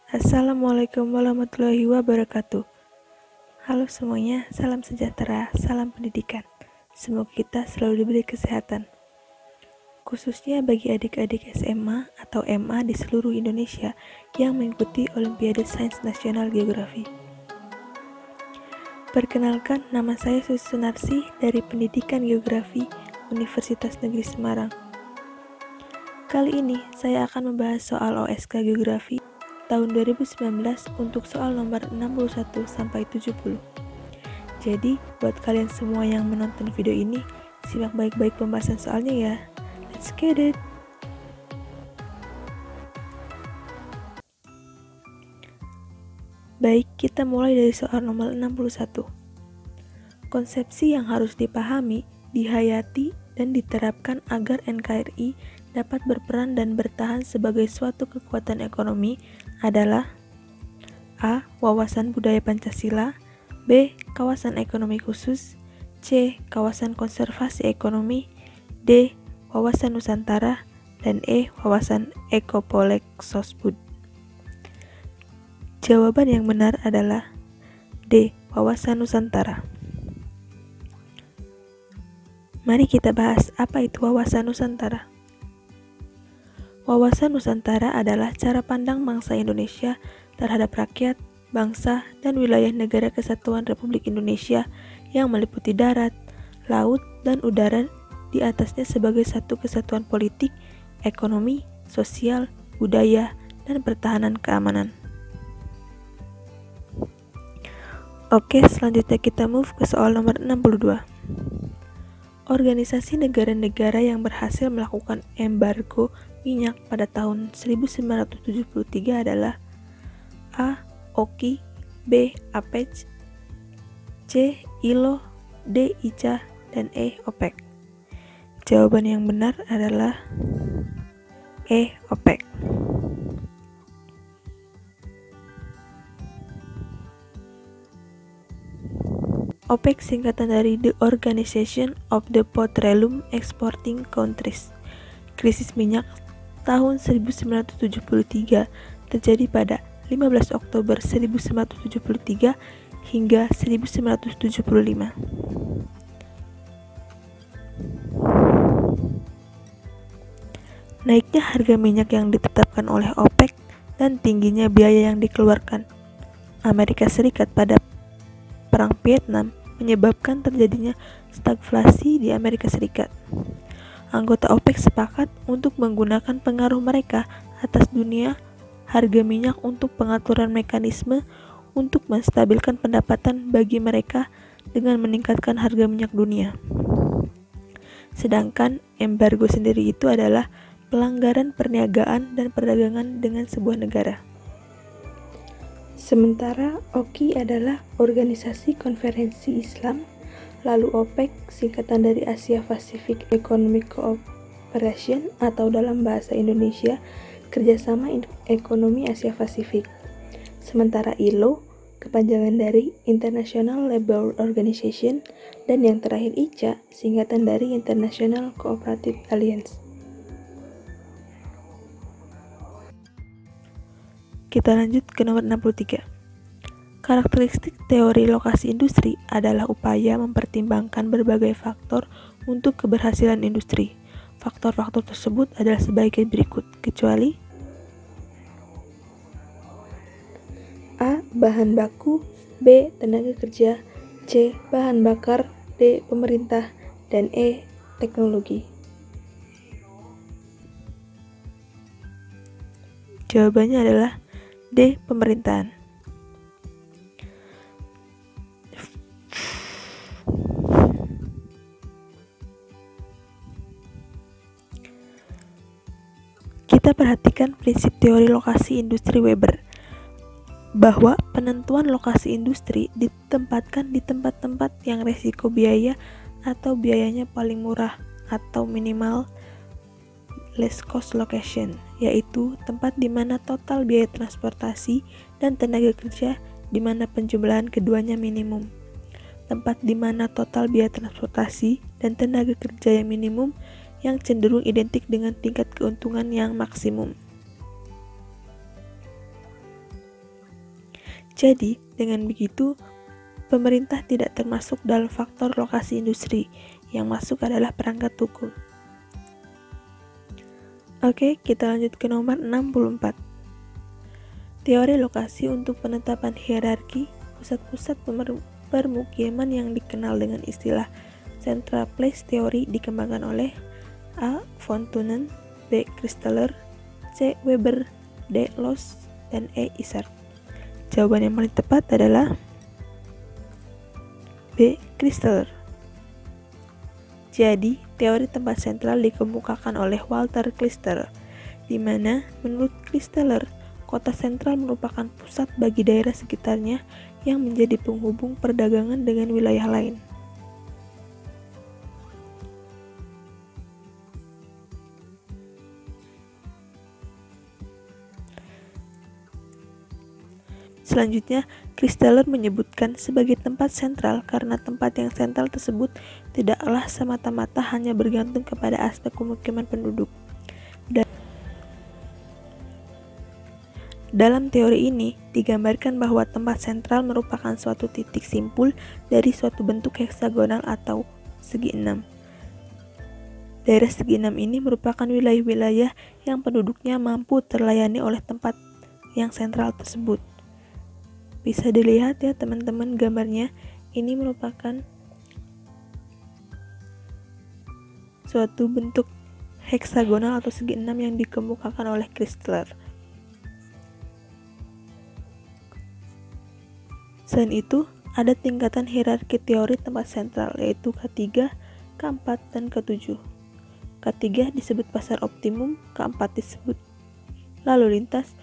Assalamualaikum warahmatullahi wabarakatuh. Halo semuanya, salam sejahtera, salam pendidikan. Semoga kita selalu diberi kesehatan. Khususnya bagi adik-adik SMA atau MA di seluruh Indonesia yang mengikuti Olimpiade Sains Nasional Geografi. Perkenalkan, nama saya Susi Sunarsi dari Pendidikan Geografi Universitas Negeri Semarang. Kali ini saya akan membahas soal OSK Geografi tahun 2019 untuk soal nomor 61 sampai 70. Jadi, buat kalian semua yang menonton video ini, simak baik-baik pembahasan soalnya ya. Let's get it! Baik, kita mulai dari soal nomor 61. Konsepsi yang harus dipahami, dihayati, dan diterapkan agar NKRI dapat berperan dan bertahan sebagai suatu kekuatan ekonomi adalah A. Wawasan budaya Pancasila, B. Kawasan ekonomi khusus, C. Kawasan konservasi ekonomi, D. Wawasan Nusantara, dan E. Wawasan Ekopolek Sosbud. Jawaban yang benar adalah D. Wawasan Nusantara. Mari kita bahas apa itu wawasan Nusantara. Wawasan Nusantara adalah cara pandang bangsa Indonesia terhadap rakyat, bangsa, dan wilayah negara kesatuan Republik Indonesia yang meliputi darat, laut, dan udara di atasnya sebagai satu kesatuan politik, ekonomi, sosial, budaya, dan pertahanan keamanan. Oke, selanjutnya kita move ke soal nomor 62. Organisasi negara-negara yang berhasil melakukan embargo minyak pada tahun 1973 adalah A. OKI, B. APEC, C. ILO, D. ICA, dan E. OPEC. Jawaban yang benar adalah E. OPEC. OPEC singkatan dari The Organization of the Petroleum Exporting Countries. Krisis minyak tahun 1973 terjadi pada 15 Oktober 1973 hingga 1975. Naiknya harga minyak yang ditetapkan oleh OPEC dan tingginya biaya yang dikeluarkan Amerika Serikat pada Perang Vietnam menyebabkan terjadinya stagflasi di Amerika Serikat. Anggota OPEC sepakat untuk menggunakan pengaruh mereka atas dunia harga minyak untuk pengaturan mekanisme untuk menstabilkan pendapatan bagi mereka dengan meningkatkan harga minyak dunia. Sedangkan embargo sendiri itu adalah pelanggaran perniagaan dan perdagangan dengan sebuah negara. Sementara OKI adalah Organisasi Konferensi Islam, lalu OPEC singkatan dari Asia Pacific Economic Cooperation atau dalam bahasa Indonesia Kerjasama Ekonomi Asia Pasifik. Sementara ILO kepanjangan dari International Labour Organization, dan yang terakhir ICA singkatan dari International Cooperative Alliance. Kita lanjut ke nomor 63. Karakteristik teori lokasi industri adalah upaya mempertimbangkan berbagai faktor untuk keberhasilan industri. Faktor-faktor tersebut adalah sebagai berikut, kecuali A. Bahan baku, B. Tenaga kerja, C. Bahan bakar, D. Pemerintah, dan E. Teknologi. Jawabannya adalah D. Pemerintahan. Kita perhatikan prinsip teori lokasi industri Weber, bahwa penentuan lokasi industri ditempatkan di tempat-tempat yang resiko biaya atau biayanya paling murah atau minimal less cost location, yaitu tempat di mana total biaya transportasi dan tenaga kerja di mana penjumlahan keduanya minimum. Tempat di mana total biaya transportasi dan tenaga kerja yang minimum yang cenderung identik dengan tingkat keuntungan yang maksimum. Jadi, dengan begitu, pemerintah tidak termasuk dalam faktor lokasi industri. Yang masuk adalah perangkat hukum. Oke, kita lanjut ke nomor 64. Teori lokasi untuk penetapan hierarki pusat-pusat permukiman yang dikenal dengan istilah Central Place Theory dikembangkan oleh A. von Thunen, B. Christaller, C. Weber, D. Loss, dan E. Isard. Jawaban yang paling tepat adalah B. Christaller. Jadi, teori tempat sentral dikemukakan oleh Walter Christaller, di mana menurut Christaller, kota sentral merupakan pusat bagi daerah sekitarnya yang menjadi penghubung perdagangan dengan wilayah lain. Selanjutnya, Christaller menyebutkan sebagai tempat sentral karena tempat yang sentral tersebut tidaklah semata-mata hanya bergantung kepada aspek pemukiman penduduk. Dalam teori ini, digambarkan bahwa tempat sentral merupakan suatu titik simpul dari suatu bentuk heksagonal atau segi enam. Daerah segi enam ini merupakan wilayah-wilayah yang penduduknya mampu terlayani oleh tempat yang sentral tersebut. Bisa dilihat ya teman-teman gambarnya, ini merupakan suatu bentuk heksagonal atau segi enam yang dikemukakan oleh Christaller. Selain itu, ada tingkatan hierarki teori tempat sentral, yaitu K3, K4, dan K7. K3 disebut pasar optimum, K4 disebut lalu lintas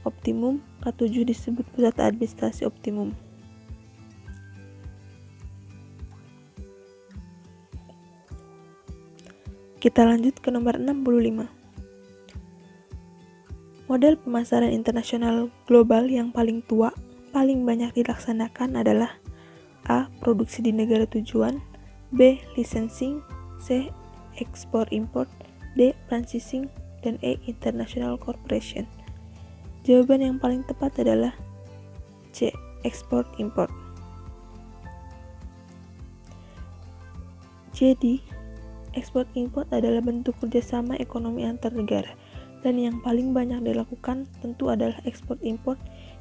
optimum, K7 disebut pusat administrasi optimum. Kita lanjut ke nomor 65. Model pemasaran internasional global yang paling tua, paling banyak dilaksanakan adalah A. Produksi di negara tujuan, B. Licensing, C. Ekspor-import, D. Franchising, dan E. International Corporation. Jawaban yang paling tepat adalah C. Ekspor-import. Jadi, ekspor-import adalah bentuk kerjasama ekonomi antar negara, dan yang paling banyak dilakukan tentu adalah ekspor-import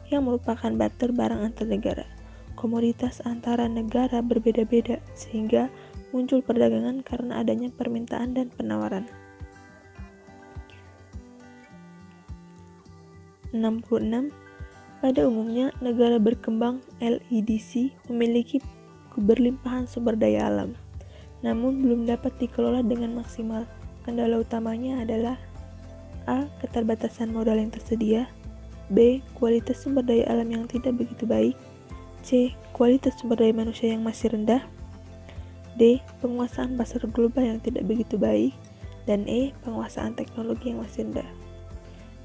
yang merupakan barter barang antar negara. Komoditas antara negara berbeda-beda, sehingga muncul perdagangan karena adanya permintaan dan penawaran. 66. Pada umumnya, negara berkembang LEDC memiliki keberlimpahan sumber daya alam, namun belum dapat dikelola dengan maksimal. Kendala utamanya adalah A. Keterbatasan modal yang tersedia, B. Kualitas sumber daya alam yang tidak begitu baik, C. Kualitas sumber daya manusia yang masih rendah, D. Penguasaan pasar global yang tidak begitu baik, dan E. Penguasaan teknologi yang masih rendah.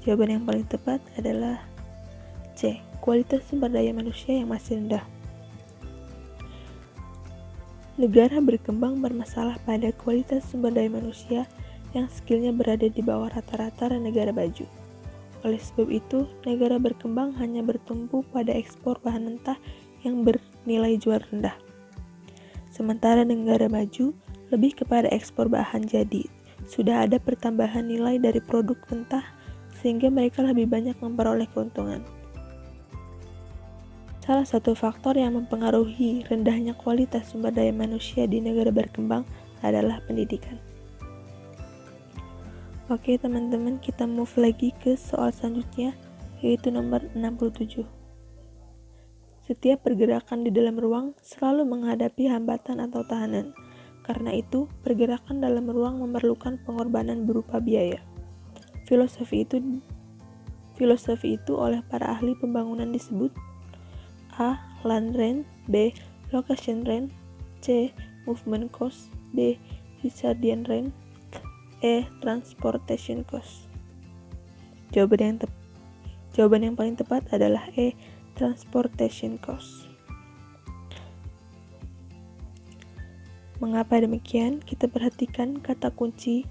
Jawaban yang paling tepat adalah C. Kualitas sumber daya manusia yang masih rendah. Negara berkembang bermasalah pada kualitas sumber daya manusia yang skillnya berada di bawah rata-rata negara maju. Oleh sebab itu, negara berkembang hanya bertumpu pada ekspor bahan mentah yang bernilai jual rendah. Sementara negara maju lebih kepada ekspor bahan jadi. Sudah ada pertambahan nilai dari produk mentah sehingga mereka lebih banyak memperoleh keuntungan. Salah satu faktor yang mempengaruhi rendahnya kualitas sumber daya manusia di negara berkembang adalah pendidikan. Oke teman-teman, kita move lagi ke soal selanjutnya, yaitu nomor 67. Setiap pergerakan di dalam ruang selalu menghadapi hambatan atau tahanan. Karena itu, pergerakan dalam ruang memerlukan pengorbanan berupa biaya. Filosofi itu oleh para ahli pembangunan disebut A. Land rent, B. Location rent, C. Movement cost, D. Hazardian rent, E. Transportation cost. Jawaban yang paling tepat adalah E. Transportation cost. Mengapa demikian? Kita perhatikan kata kunci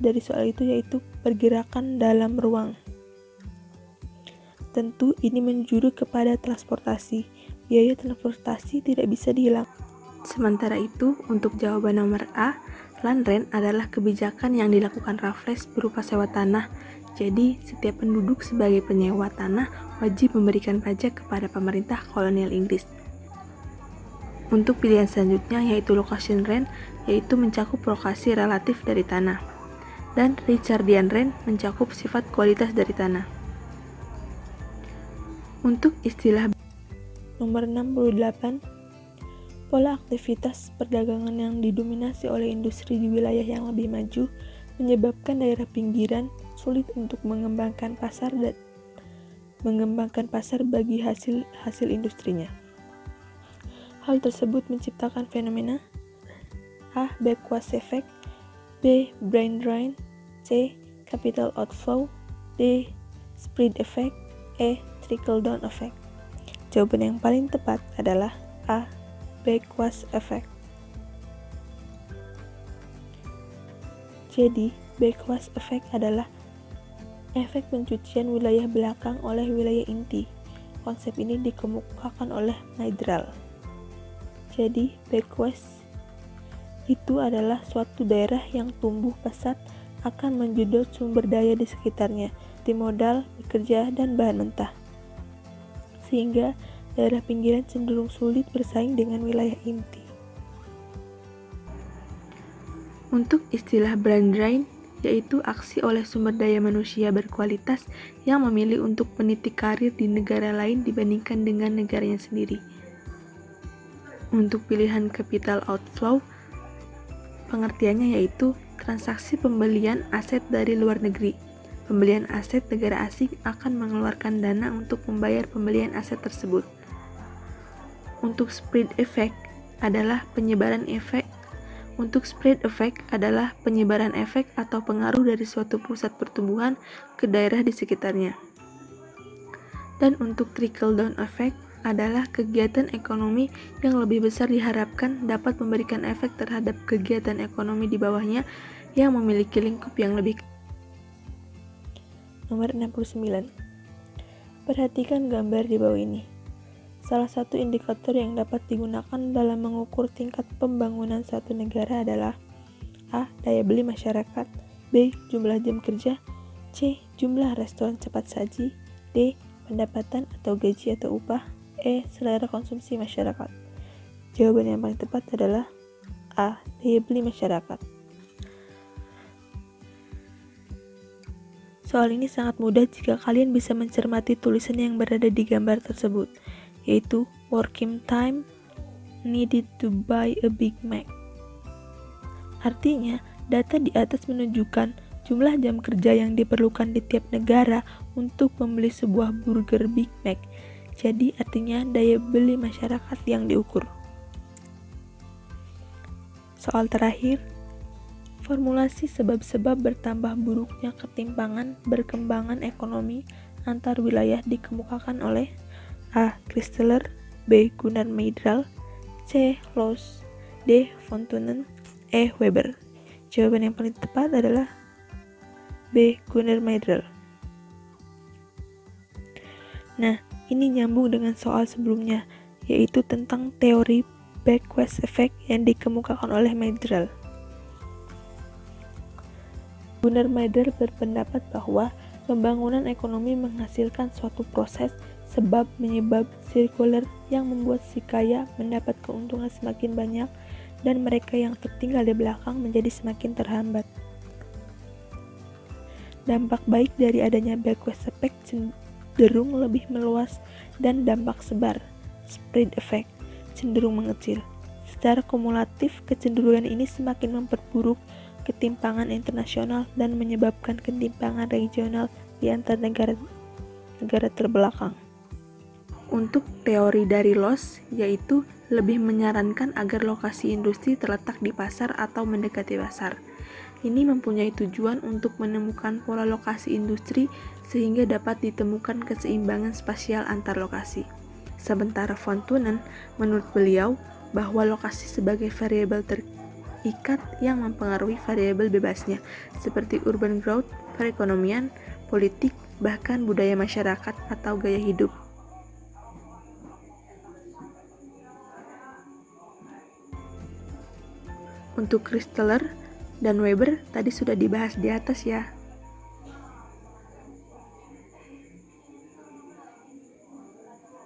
dari soal itu, yaitu pergerakan dalam ruang. Tentu ini menjuru kepada transportasi. Biaya transportasi tidak bisa dihilang. Sementara itu, untuk jawaban nomor A, land rent adalah kebijakan yang dilakukan Raffles berupa sewa tanah. Jadi, setiap penduduk sebagai penyewa tanah wajib memberikan pajak kepada pemerintah kolonial Inggris. Untuk pilihan selanjutnya yaitu location rent, yaitu mencakup lokasi relatif dari tanah. Dan Richardian rent mencakup sifat kualitas dari tanah. Untuk istilah nomor 68, pola aktivitas perdagangan yang didominasi oleh industri di wilayah yang lebih maju menyebabkan daerah pinggiran sulit untuk mengembangkan pasar bagi hasil industrinya. Hal tersebut menciptakan fenomena A. Backwash effect, B. Brain drain, C. Capital outflow, D. Spread effect, E. Trickle down effect. Jawaban yang paling tepat adalah A. Backwash effect. Jadi, backwash effect adalah efek pencucian wilayah belakang oleh wilayah inti. Konsep ini dikemukakan oleh Maydral. Jadi, backwash itu adalah suatu daerah yang tumbuh pesat akan menjedot sumber daya di sekitarnya, seperti modal, pekerja, dan bahan mentah. Sehingga daerah pinggiran cenderung sulit bersaing dengan wilayah inti. Untuk istilah brain drain, yaitu aksi oleh sumber daya manusia berkualitas yang memilih untuk meniti karir di negara lain dibandingkan dengan negaranya sendiri. Untuk pilihan capital outflow, pengertiannya yaitu transaksi pembelian aset dari luar negeri. Pembelian aset negara asing akan mengeluarkan dana untuk membayar pembelian aset tersebut. Untuk spread effect adalah penyebaran efek. Untuk spread effect adalah penyebaran efek atau pengaruh dari suatu pusat pertumbuhan ke daerah di sekitarnya. Dan untuk trickle down effect adalah kegiatan ekonomi yang lebih besar diharapkan dapat memberikan efek terhadap kegiatan ekonomi di bawahnya yang memiliki lingkup yang lebih. Nomor 69. Perhatikan gambar di bawah ini. Salah satu indikator yang dapat digunakan dalam mengukur tingkat pembangunan suatu negara adalah A. Daya beli masyarakat, B. Jumlah jam kerja, C. Jumlah restoran cepat saji, D. Pendapatan atau gaji atau upah, E. Selera konsumsi masyarakat. Jawaban yang paling tepat adalah A. Daya beli masyarakat. Soal ini sangat mudah jika kalian bisa mencermati tulisan yang berada di gambar tersebut, yaitu working time needed to buy a Big Mac. Artinya, data di atas menunjukkan jumlah jam kerja yang diperlukan di tiap negara untuk membeli sebuah burger Big Mac. Jadi, artinya daya beli masyarakat yang diukur. Soal terakhir, formulasi sebab-sebab bertambah buruknya ketimpangan berkembangan ekonomi antar wilayah dikemukakan oleh A. Christeler, B. Gunnar Myrdal, C. Loos, D. von Thunen, E. Weber. Jawaban yang paling tepat adalah B. Gunnar Myrdal. Nah, ini nyambung dengan soal sebelumnya, yaitu tentang teori backwash effect yang dikemukakan oleh Myrdal. Gunnar Myrdal berpendapat bahwa pembangunan ekonomi menghasilkan suatu proses sebab menyebab sirkuler yang membuat si kaya mendapat keuntungan semakin banyak dan mereka yang tertinggal di belakang menjadi semakin terhambat. Dampak baik dari adanya backwash effect cenderung lebih meluas dan dampak sebar, spread effect, cenderung mengecil. Secara kumulatif, kecenderungan ini semakin memperburuk ketimpangan internasional dan menyebabkan ketimpangan regional di antar negara terbelakang. Untuk teori dari Loos, yaitu lebih menyarankan agar lokasi industri terletak di pasar atau mendekati pasar. Ini mempunyai tujuan untuk menemukan pola lokasi industri sehingga dapat ditemukan keseimbangan spasial antar lokasi. Sementara von Thunen, menurut beliau, bahwa lokasi sebagai variabel terikat yang mempengaruhi variabel bebasnya, seperti urban growth, perekonomian, politik, bahkan budaya masyarakat atau gaya hidup. Untuk Christaller dan Weber tadi sudah dibahas di atas ya.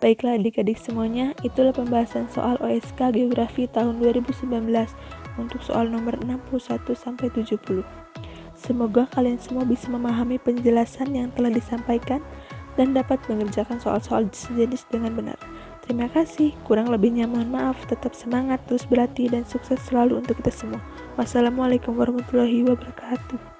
Baiklah adik-adik semuanya, itulah pembahasan soal OSK Geografi tahun 2019 untuk soal nomor 61-70. Semoga kalian semua bisa memahami penjelasan yang telah disampaikan dan dapat mengerjakan soal-soal sejenis dengan benar. Terima kasih, kurang lebihnya mohon maaf, tetap semangat, terus berlatih, dan sukses selalu untuk kita semua. Wassalamualaikum warahmatullahi wabarakatuh.